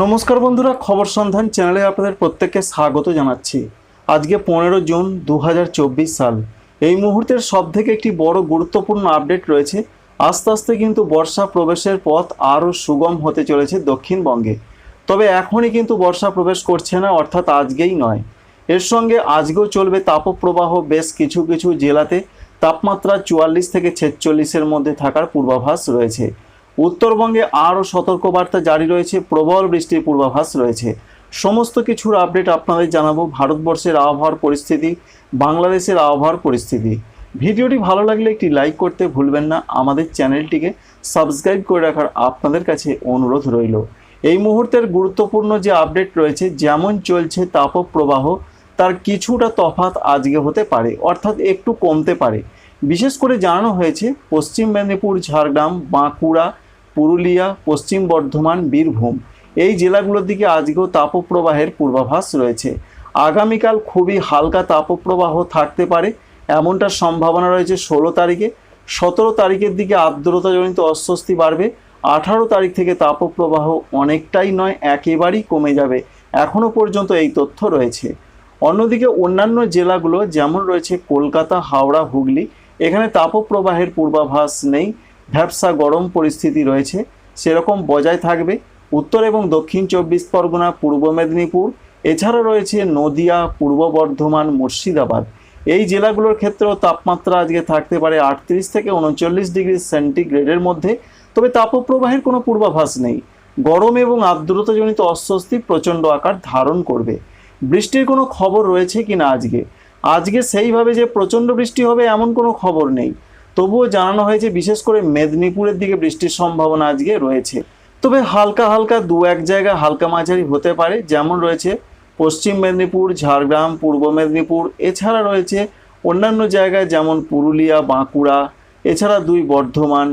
নমস্কার বন্ধুরা, খবর সন্ধান চ্যানেলে আপনাদের প্রত্যেককে স্বাগত জানাচ্ছি। আজকে 15 জুন 2024 সাল। এই মুহূর্তের সবথেকে একটি বড় গুরুত্বপূর্ণ আপডেট রয়েছে। আস্তে আস্তে কিন্তু বর্ষা প্রবেশের পথ আরও সুগম হতে চলেছে দক্ষিণবঙ্গে। তবে এখনই কিন্তু বর্ষা প্রবেশ করছে না, অর্থাৎ আজকেই নয়। এর সঙ্গে আজকেও চলবে তাপপ্রবাহ। বেশ কিছু কিছু জেলাতে তাপমাত্রা 44 থেকে 46-এর মধ্যে থাকার পূর্বাভাস রয়েছে। উত্তরবঙ্গে আরও সতর্কবার্তা জারি রয়েছে, প্রবল বৃষ্টির পূর্বাভাস রয়েছে। সমস্ত কিছুর আপডেট আপনাদের জানাবো। ভারতবর্ষের আবহাওয়ার পরিস্থিতি, বাংলাদেশের আবহাওয়ার পরিস্থিতি। ভিডিওটি ভালো লাগলে একটি লাইক করতে ভুলবেন না। আমাদের চ্যানেলটিকে সাবস্ক্রাইব করে রাখার আপনাদের কাছে অনুরোধ রইল। এই মুহূর্তের গুরুত্বপূর্ণ যে আপডেট রয়েছে, যেমন চলছে তাপপ্রবাহ, তার কিছুটা তফাৎ আজকে হতে পারে, অর্থাৎ একটু কমতে পারে। বিশেষ করে জানানো হয়েছে পশ্চিম মেদিনীপুর, ঝাড়গ্রাম, বাঁকুড়া, পুরুলিয়া, পশ্চিম বর্ধমান, বীরভূম এই জেলাগুলোর দিকে আজকেও তাপপ্রবাহের পূর্বাভাস রয়েছে। আগামীকাল খুবই হালকা তাপপ্রবাহ থাকতে পারে, এমনটার সম্ভাবনা রয়েছে 16 তারিখে। 17 তারিখের দিকে আর্দ্রতাজনিত অস্বস্তি বাড়বে। 18 তারিখ থেকে তাপপ্রবাহ অনেকটাই নয়, একেবারেই কমে যাবে। এখনও পর্যন্ত এই তথ্য রয়েছে। অন্যদিকে অন্যান্য জেলাগুলো যেমন রয়েছে কলকাতা, হাওড়া, হুগলি, এখানে তাপপ্রবাহের পূর্বাভাস নেই। ভ্যাপসা গরম পরিস্থিতি রয়েছে, সেরকম বজায় থাকবে। উত্তর এবং দক্ষিণ 24 পরগনা, পূর্ব মেদিনীপুর, এছাড়া রয়েছে নদিয়া, পূর্ব বর্ধমান, মুর্শিদাবাদ এই জেলাগুলোর ক্ষেত্রেও তাপমাত্রা আজকে থাকতে পারে 38 থেকে 39 ডিগ্রি সেন্টিগ্রেডের মধ্যে। তবে তাপপ্রবাহের কোনো পূর্বাভাস নেই। গরম এবং আর্দ্রতাজনিত অস্বস্তি প্রচণ্ড আকার ধারণ করবে। বৃষ্টির কোনো খবর রয়েছে কিনা আজকে সেইভাবে যে প্রচণ্ড বৃষ্টি হবে এমন কোনো খবর নেই। তবুও জানানো হয়েছে বিশেষ করে মেদিনীপুরের দিকে বৃষ্টির সম্ভাবনা আজকে রয়েছে। তবে হালকা হালকা দু এক জায়গায় হালকা মাঝারি হতে পারে, যেমন রয়েছে পশ্চিম মেদিনীপুর, ঝাড়গ্রাম, পূর্ব মেদিনীপুর, এছাড়া রয়েছে অন্যান্য জায়গায় যেমন পুরুলিয়া, বাঁকুড়া, এছাড়া 2 বর্ধমান,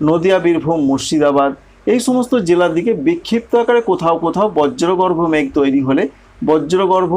নদিয়া, বীরভূম, মুর্শিদাবাদ এই সমস্ত জেলার দিকে বিক্ষিপ্ত আকারে কোথাও কোথাও বজ্রগর্ভ মেঘ তৈরি হলে বজ্রগর্ভ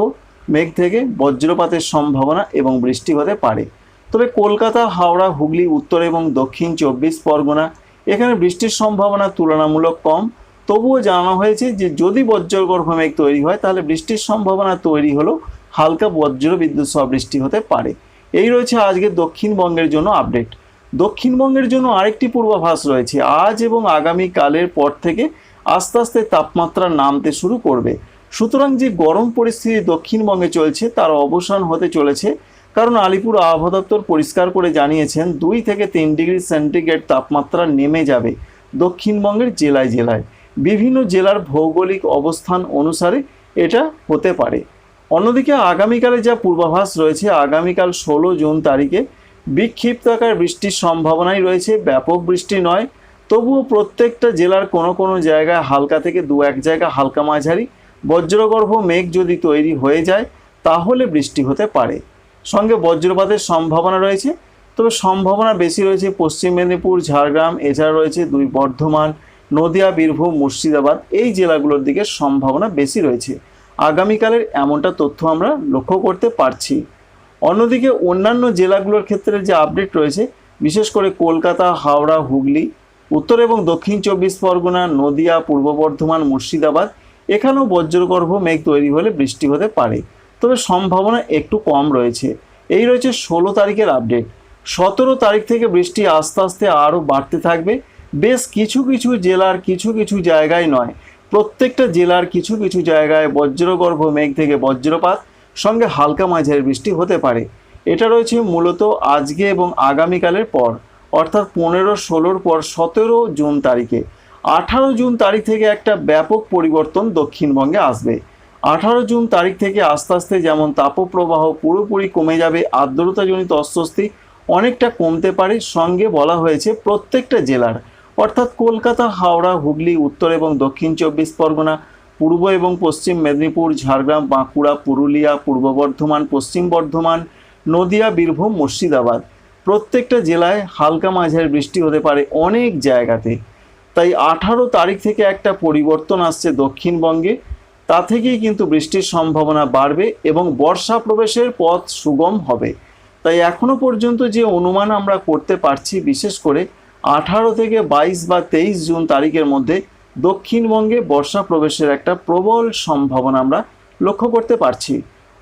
মেঘ থেকে বজ্রপাতের সম্ভাবনা এবং বৃষ্টি হতে পারে। তবে কলকাতা, হাওড়া, হুগলি, উত্তর এবং দক্ষিণ 24 পরগনা এখানে বৃষ্টির সম্ভাবনা তুলনামূলক কম। তবুও জানানো হয়েছে যে যদি বজ্রগর্ভ মেঘ তৈরি হয় তাহলে বৃষ্টির সম্ভাবনা তৈরি হলেও হালকা বজ্র বিদ্যুৎ সহ বৃষ্টি হতে পারে। এই রয়েছে আজকে দক্ষিণবঙ্গের জন্য আপডেট। দক্ষিণবঙ্গের জন্য আরেকটি পূর্বাভাস রয়েছে। আজ এবং আগামীকালের পর থেকে আস্তে আস্তে তাপমাত্রা নামতে শুরু করবে। সুতরাং যে গরম পরিস্থিতি দক্ষিণবঙ্গে চলছে তার অবসান হতে চলেছে, কারণ আলিপুর আবহাওয়া দপ্তর পরিষ্কার করে জানিয়েছেন 2 থেকে 3 ডিগ্রি সেন্টিগ্রেড তাপমাত্রা নেমে যাবে দক্ষিণবঙ্গের জেলায় জেলায়। বিভিন্ন জেলার ভৌগোলিক অবস্থান অনুসারে এটা হতে পারে। অন্যদিকে আগামীকালে যা পূর্বাভাস রয়েছে, আগামীকাল 16 জুন তারিখে বিক্ষিপ্ত আকার বৃষ্টির সম্ভাবনাই রয়েছে। ব্যাপক বৃষ্টি নয়, তবুও প্রত্যেকটা জেলার কোনো কোনো জায়গায় হালকা থেকে 2-1 জায়গা হালকা মাঝারি বজ্রগর্ভ মেঘ যদি তৈরি হয়ে যায় তাহলে বৃষ্টি হতে পারে। সঙ্গে বজ্রপাতের সম্ভাবনা রয়েছে। তবে সম্ভাবনা বেশি রয়েছে পশ্চিম মেদিনীপুর, ঝাড়গ্রাম, এছাড়া রয়েছে 2 বর্ধমান, নদিয়া, বীরভূম, মুর্শিদাবাদ এই জেলাগুলোর দিকে সম্ভাবনা বেশি রয়েছে। আগামীকালের এমনটা তথ্য আমরা লক্ষ্য করতে পারছি। অন্যদিকে অন্যান্য জেলাগুলোর ক্ষেত্রে যে আপডেট রয়েছে, বিশেষ করে কলকাতা, হাওড়া, হুগলি, উত্তর এবং দক্ষিণ 24 পরগনা, নদিয়া, পূর্ব বর্ধমান, মুর্শিদাবাদ এখানেও বজ্রগর্ভ মেঘ তৈরি হলে বৃষ্টি হতে পারে, তবে সম্ভাবনা একটু কম রয়েছে। এই রয়েছে 16 তারিখের আপডেট। 17 তারিখ থেকে বৃষ্টি আস্তে আস্তে আরও বাড়তে থাকবে। বেশ কিছু কিছু জেলার কিছু কিছু জায়গায় নয়, প্রত্যেকটা জেলার কিছু কিছু জায়গায় বজ্রগর্ভ মেঘ থেকে বজ্রপাত সঙ্গে হালকা মাঝারি বৃষ্টি হতে পারে। এটা রয়েছে মূলত আজকে এবং আগামীকালের পর, অর্থাৎ 15-16 পর 17 জুন তারিখে। 18 জুন তারিখ থেকে একটা ব্যাপক পরিবর্তন দক্ষিণবঙ্গে আসবে। 18 জুন তারিখ থেকে আস্তে আস্তে যেমন তাপপ্রবাহ পুরোপুরি কমে যাবে, আর্দ্রতাজনিত অস্বস্তি অনেকটা কমতে পারে। সঙ্গে বলা হয়েছে প্রত্যেকটা জেলার, অর্থাৎ কলকাতা, হাওড়া, হুগলি, উত্তর এবং দক্ষিণ 24 পরগনা, পূর্ব এবং পশ্চিম মেদিনীপুর, ঝাড়গ্রাম, বাঁকুড়া, পুরুলিয়া, পূর্ব বর্ধমান, পশ্চিম বর্ধমান, নদিয়া, বীরভূম, মুর্শিদাবাদ প্রত্যেকটা জেলায় হালকা মাঝারি বৃষ্টি হতে পারে অনেক জায়গাতে। তাই 18 তারিখ থেকে একটা পরিবর্তন আসছে দক্ষিণবঙ্গে। তা থেকেই কিন্তু বৃষ্টির সম্ভাবনা বাড়বে এবং বর্ষা প্রবেশের পথ সুগম হবে। তাই এখনো পর্যন্ত যে অনুমান আমরা করতে পারছি, বিশেষ করে 18 থেকে 22 বা 23 জুন তারিখের মধ্যে দক্ষিণবঙ্গে বর্ষা প্রবেশের একটা প্রবল সম্ভাবনা আমরা লক্ষ্য করতে পারছি।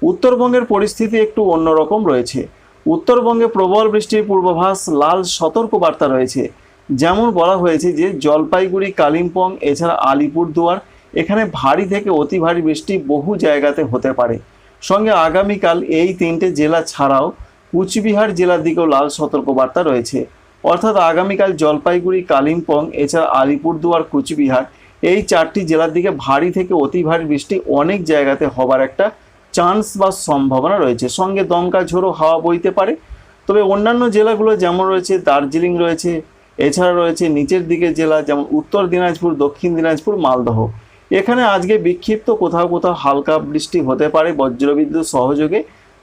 উত্তরবঙ্গের পরিস্থিতি একটু অন্যরকম রয়েছে। উত্তরবঙ্গে প্রবল বৃষ্টির পূর্বাভাস, লাল সতর্কবার্তা রয়েছে। যেমন বলা হয়েছে যে জলপাইগুড়ি, কালিম্পং এছাড়া আলিপুরদুয়ার এখানে ভারী থেকে অতি ভারী বৃষ্টি বহু জায়গাতে হতে পারে। সঙ্গে আগামীকাল এই তিনটে জেলা ছাড়াও কুচবিহার জেলার দিকেও লাল সতর্কবার্তা রয়েছে। অর্থাৎ আগামীকাল জলপাইগুড়ি, কালিম্পং এছাড়া আলিপুরদুয়ার, কুচবিহার এই চারটি জেলার দিকে ভারী থেকে অতি ভারী বৃষ্টি অনেক জায়গাতে হবার একটা চান্স বা সম্ভাবনা রয়েছে। সঙ্গে দমকা ঝোড়ো হাওয়া বইতে পারে। তবে অন্যান্য জেলাগুলো যেমন রয়েছে দার্জিলিং রয়েছে, এছাড়া রয়েছে নিচের দিকে জেলা যেমন উত্তর দিনাজপুর, দক্ষিণ দিনাজপুর, মালদহ, এখানে আজকে বিক্ষিপ্ত কোথাও কোথাও হালকা বৃষ্টি হতে পারে বজ্রবিদ্যুৎ সহযোগে।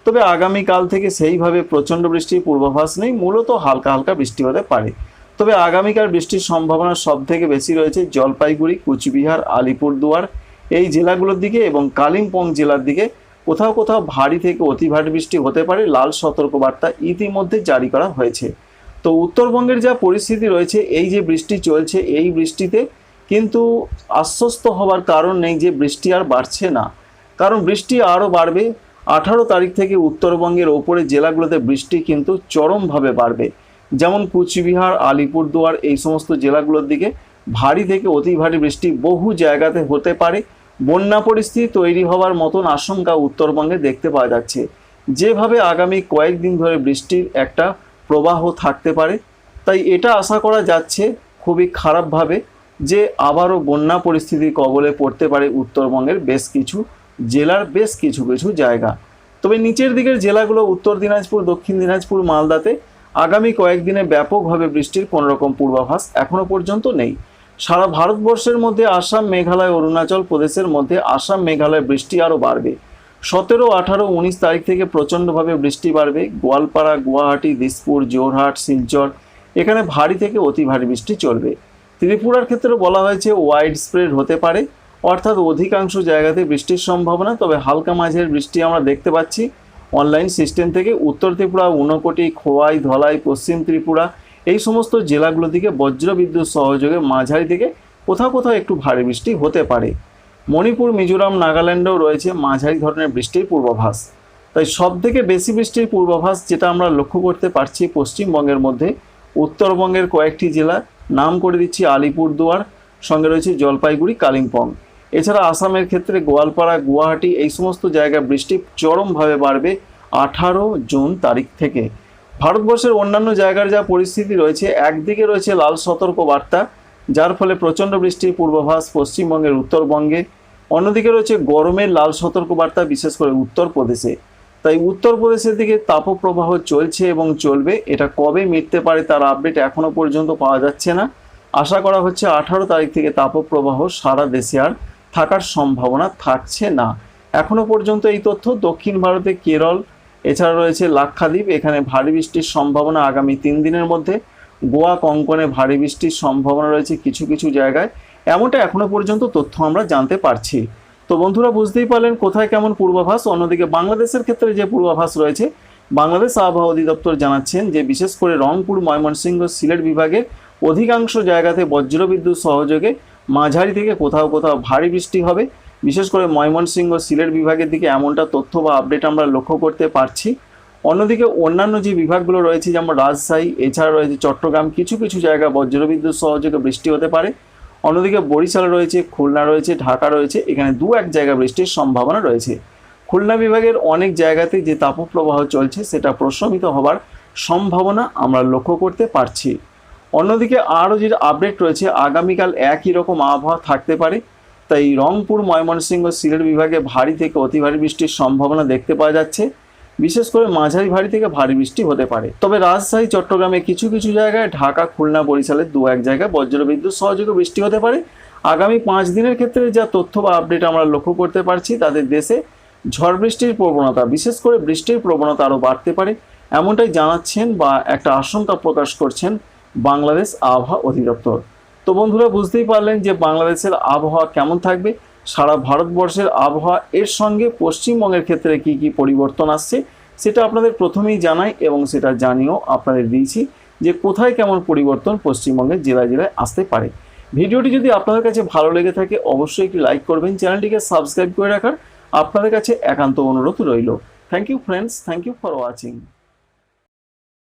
তবে আগামীকাল থেকে সেইভাবে প্রচণ্ড বৃষ্টির পূর্বাভাস নেই, মূলত হালকা হালকা বৃষ্টি হতে পারে। তবে আগামীকাল বৃষ্টির সম্ভাবনা সব থেকে বেশি রয়েছে জলপাইগুড়ি, কুচবিহার, আলিপুরদুয়ার এই জেলাগুলোর দিকে এবং কালিম্পং জেলার দিকে কোথাও কোথাও ভারী থেকে অতি ভারী বৃষ্টি হতে পারে। লাল সতর্কবার্তা ইতিমধ্যে জারি করা হয়েছে। তো উত্তরবঙ্গের যা পরিস্থিতি রয়েছে, এই যে বৃষ্টি চলছে, এই বৃষ্টিতে কিন্তু আশ্বস্ত হওয়ার কারণ নেই যে বৃষ্টি আর বাড়ছে না, কারণ বৃষ্টি আরও বাড়বে। 18 তারিখ থেকে উত্তরবঙ্গের ওপরে জেলাগুলোতে বৃষ্টি কিন্তু চরমভাবে বাড়বে। যেমন কুচবিহার, আলিপুরদুয়ার এই সমস্ত জেলাগুলোর দিকে ভারী থেকে অতি ভারী বৃষ্টি বহু জায়গাতে হতে পারে। বন্যা পরিস্থিতি তৈরি হওয়ার মতন আশঙ্কা উত্তরবঙ্গে দেখতে পাওয়া যাচ্ছে। যেভাবে আগামী কয়েকদিন ধরে বৃষ্টির একটা প্রবাহ থাকতে পারে, তাই এটা আশা করা যাচ্ছে খুবই খারাপভাবে যে আবারও বন্যা পরিস্থিতির কবলে পড়তে পারে উত্তরবঙ্গের বেশ কিছু জেলার বেশ কিছু কিছু জায়গা। তবে নিচের দিকের জেলাগুলো উত্তর দিনাজপুর, দক্ষিণ দিনাজপুর, মালদাতে আগামী কয়েকদিনে ব্যাপকভাবে বৃষ্টির কোনো রকম পূর্বাভাস এখনও পর্যন্ত নেই। সারা ভারতবর্ষের মধ্যে আসাম, মেঘালয়, অরুণাচল প্রদেশের মধ্যে আসাম, মেঘালয় বৃষ্টি আরও বাড়বে। 17, 18, 19 তারিখ থেকে প্রচণ্ডভাবে বৃষ্টি বাড়বে। গোয়ালপাড়া, গুয়াহাটি, দিসপুর, জোরহাট, শিলচর এখানে ভারী থেকে অতি ভারী বৃষ্টি চলবে। ত্রিপুরার ক্ষেত্রে বলা হয়েছে ওয়াইড স্প্রেড হতে পারে, অর্থাৎ অধিকাংশ জায়গাতে বৃষ্টির সম্ভাবনা। তবে হালকা মাঝের বৃষ্টি আমরা দেখতে পাচ্ছি অনলাইন সিস্টেম থেকে। উত্তর ত্রিপুরা, ঊনকোটি, খোয়াই, ধলাই, পশ্চিম ত্রিপুরা এই সমস্ত জেলাগুলোর দিকে বজ্রবিদ্যুৎ সহযোগে মাঝারি থেকে কোথাও কোথাও একটু ভারী বৃষ্টি হতে পারে। মণিপুর, মিজোরাম, নাগাল্যান্ডেও রয়েছে মাঝারি ধরনের বৃষ্টির পূর্বাভাস। তাই সব থেকে বেশি বৃষ্টির পূর্বাভাস যেটা আমরা লক্ষ্য করতে পারছি পশ্চিমবঙ্গের মধ্যে উত্তরবঙ্গের কয়েকটি জেলা, নাম করে দিচ্ছি আলিপুরদুয়ার, সঙ্গে রয়েছে জলপাইগুড়ি, কালিম্পং। এছাড়া আসামের ক্ষেত্রে গোয়ালপাড়া, গুয়াহাটি এই সমস্ত জায়গায় বৃষ্টি চরমভাবে বাড়বে 18 জুন তারিখ থেকে। ভারতবর্ষের অন্যান্য জায়গার যা পরিস্থিতি রয়েছে, একদিকে রয়েছে লাল সতর্কবার্তা, যার ফলে প্রচণ্ড বৃষ্টির পূর্বাভাস পশ্চিমবঙ্গের উত্তরবঙ্গে। অন্যদিকে রয়েছে গরমের লাল সতর্কবার্তা, বিশেষ করে উত্তরপ্রদেশে। তাই উত্তরপ্রদেশের দিকে তাপপ্রবাহ চলছে এবং চলবে। এটা কবে মিটতে পারে তার আপডেট এখনও পর্যন্ত পাওয়া যাচ্ছে না। আশা করা হচ্ছে 18 তারিখ থেকে তাপপ্রবাহ সারা দেশে আর থাকার সম্ভাবনা থাকছে না। এখনও পর্যন্ত এই তথ্য। দক্ষিণ ভারতে কেরল, এছাড়া রয়েছে লাক্ষাদ্বীপ, এখানে ভারী বৃষ্টির সম্ভাবনা আগামী 3 দিনের মধ্যে। গোয়া, কঙ্কনে ভারী বৃষ্টির সম্ভাবনা রয়েছে কিছু কিছু জায়গায়। এমনটা এখনও পর্যন্ত তথ্য আমরা জানতে পারছি। তো বন্ধুরা বুঝতেই পারলেন কোথায় কেমন পূর্বাভাস। অন্যদিকে বাংলাদেশের ক্ষেত্রে যে পূর্বাভাস রয়েছে, বাংলাদেশ আবহাওয়া অধিদপ্তর জানাচ্ছেন যে বিশেষ করে রংপুর, ময়মনসিংহ, সিলেট বিভাগের অধিকাংশ জায়গাতে বজ্রবিদ্যুৎ সহযোগে মাঝারি থেকে কোথাও কোথাও ভারী বৃষ্টি হবে। বিশেষ করে ময়মনসিংহ, সিলেট বিভাগের দিকে এমনটা তথ্য বা আপডেট আমরা লক্ষ্য করতে পারছি। অন্যদিকে অন্যান্য যে বিভাগগুলো রয়েছে যেমন রাজশাহী, এছাড়া রয়েছে চট্টগ্রাম, কিছু কিছু জায়গায় বজ্রবিদ্যুৎ সহযোগে বৃষ্টি হতে পারে। অন্যদিকে বরিশাল রয়েছে, খুলনা রয়েছে, ঢাকা রয়েছে, এখানে 2-1 জায়গায় বৃষ্টির সম্ভাবনা রয়েছে। খুলনা বিভাগের অনেক জায়গাতে যে তাপপ্রবাহ চলছে সেটা প্রশমিত হবার সম্ভাবনা আমরা লক্ষ্য করতে পারছি। অন্যদিকে আরও যে আপডেট রয়েছে, আগামীকাল একই রকম আবহাওয়া থাকতে পারে। তাই রংপুর, ময়মনসিংহ, সিলেট বিভাগে ভারী থেকে অতি ভারী বৃষ্টির সম্ভাবনা দেখতে পাওয়া যাচ্ছে। বিশেষ করে মাঝারি ভারী থেকে ভারী বৃষ্টি হতে পারে। তবে রাজশাহী, চট্টগ্রামে কিছু কিছু জায়গায়, ঢাকা, খুলনা, বরিশালের 2-1 জায়গায় বজ্রবিদ্যুৎ সহযোগে বৃষ্টি হতে পারে। আগামী 5 দিনের ক্ষেত্রে যা তথ্য বা আপডেট আমরা লক্ষ্য করতে পারছি, তাদের দেশে ঝড় বৃষ্টির প্রবণতা, বিশেষ করে বৃষ্টির প্রবণতা আরও বাড়তে পারে, এমনটাই জানাচ্ছেন বা একটা আশঙ্কা প্রকাশ করছেন বাংলাদেশ আবহাওয়া অধিদপ্তর। তো বন্ধুরা বুঝতেই পারলেন যে বাংলাদেশের আবহাওয়া কেমন থাকবে, সারা ভারতবর্ষের আবহাওয়া, এর সঙ্গে পশ্চিমবঙ্গের ক্ষেত্রে কি কি পরিবর্তন আসছে সেটা আপনাদের প্রথমেই জানাই এবং সেটা জানিয়েও আপনাদের দিয়েছি যে কোথায় কেমন পরিবর্তন পশ্চিমবঙ্গের জেলায় জেলায় আসতে পারে। ভিডিওটি যদি আপনাদের কাছে ভালো লেগে থাকে অবশ্যই একটি লাইক করবেন, চ্যানেলটিকে সাবস্ক্রাইব করে রাখার আপনাদের কাছে একান্ত অনুরোধ রইল। Thank you friends, thank you for watching.